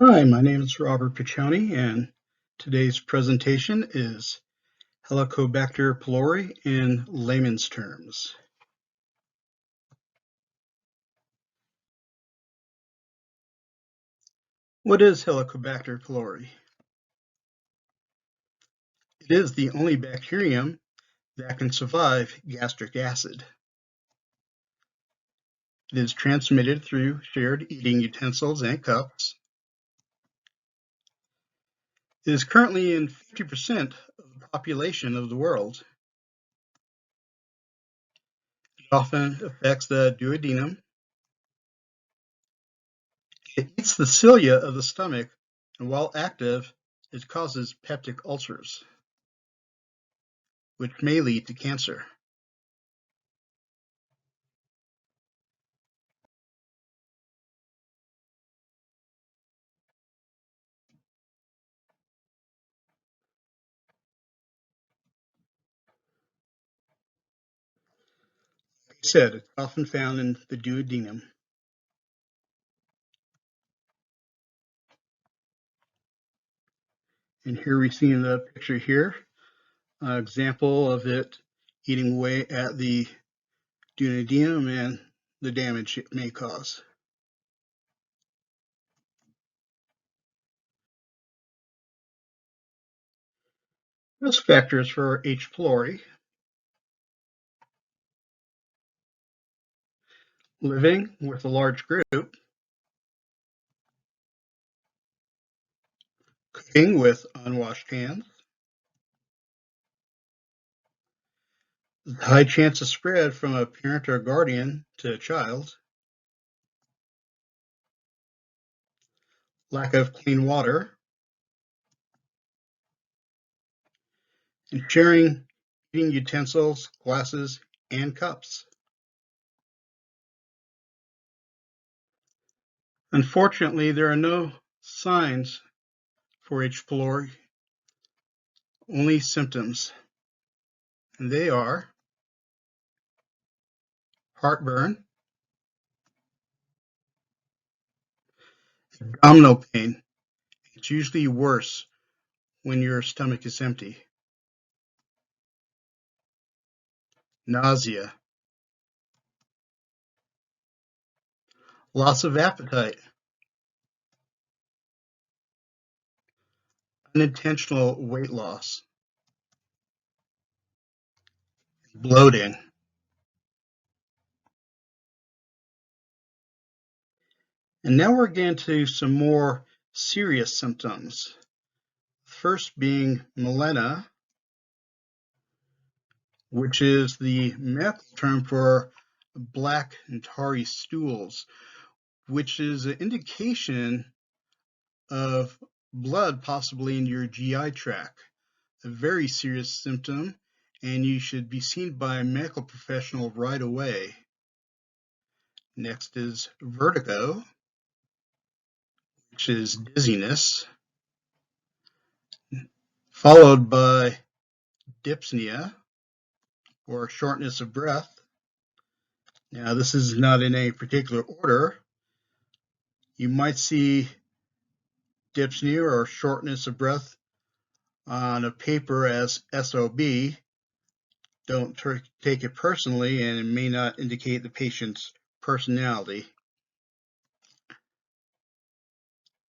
Hi, my name is Robert Piccioni, and today's presentation is Helicobacter pylori in layman's terms. What is Helicobacter pylori? It is the only bacterium that can survive gastric acid. It is transmitted through shared eating utensils and cups. It is currently in 50% of the population of the world. It often affects the duodenum. It eats the cilia of the stomach, and while active, it causes peptic ulcers, which may lead to cancer. Like I said, it's often found in the duodenum. And here we see in the picture here, an example of it eating away at the duodenum and the damage it may cause. Risk factors for H. pylori: living with a large group, cooking with unwashed hands, high chance of spread from a parent or guardian to a child, lack of clean water, and sharing eating utensils, glasses, and cups. Unfortunately, there are no signs for H. pylori, only symptoms, and they are heartburn, abdominal pain. It's usually worse when your stomach is empty. Nausea, loss of appetite, unintentional weight loss, bloating. And now we're getting to some more serious symptoms. First being melena, which is the medical term for black and tarry stools, which is an indication of blood possibly in your GI tract, a very serious symptom, and you should be seen by a medical professional right away. Next is vertigo, which is dizziness, followed by dyspnea, or shortness of breath. Now, this is not in any particular order. You might see dyspnea or shortness of breath on a paper as SOB. Don't take it personally, and it may not indicate the patient's personality.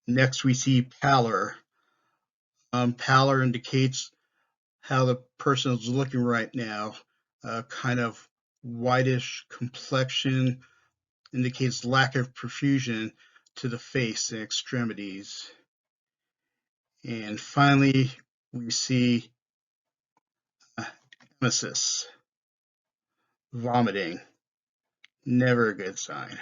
Next, we see pallor. Pallor indicates how the person is looking right now. Kind of whitish complexion, indicates lack of perfusion to the face and extremities. And finally, we see emesis, vomiting. Never a good sign.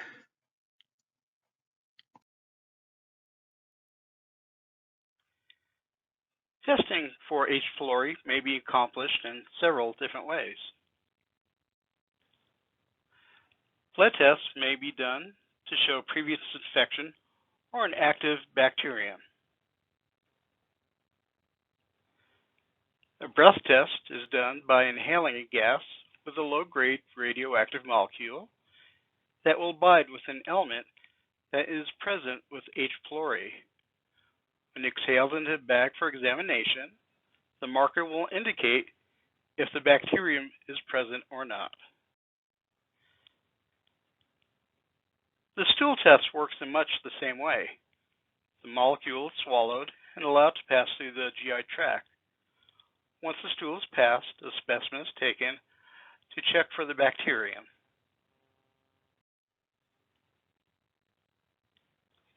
Testing for H. pylori may be accomplished in several different ways. Blood tests may be done to show previous infection or an active bacterium. A breath test is done by inhaling a gas with a low-grade radioactive molecule that will bind with an element that is present with H. pylori. When exhaled into the bag for examination, the marker will indicate if the bacterium is present or not. The stool test works in much the same way. The molecule is swallowed and allowed to pass through the GI tract. Once the stool is passed, a specimen is taken to check for the bacterium.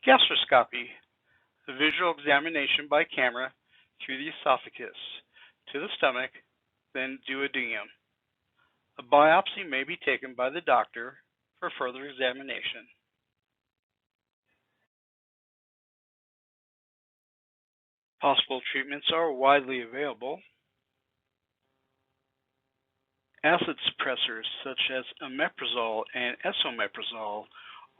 Gastroscopy, a visual examination by camera through the esophagus to the stomach, then duodenum. A biopsy may be taken by the doctor for further examination. Possible treatments are widely available. Acid suppressors such as omeprazole and esomeprazole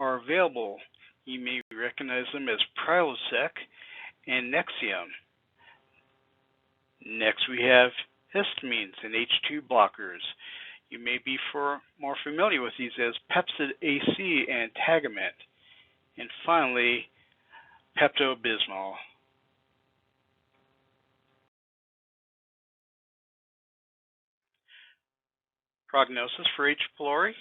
are available. You may recognize them as Prilosec and Nexium. Next we have histamines and H2 blockers. You may be more familiar with these as Pepcid AC and Tagamet. And finally, Pepto-Bismol. Prognosis for H. pylori.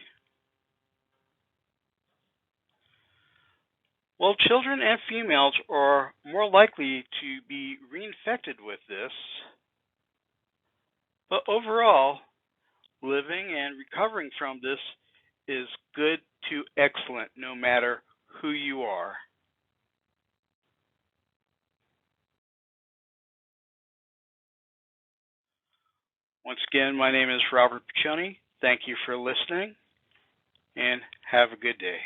Well, children and females are more likely to be reinfected with this, but overall, living and recovering from this is good to excellent no matter who you are. Once again, my name is Robert Piccioni. Thank you for listening, and have a good day.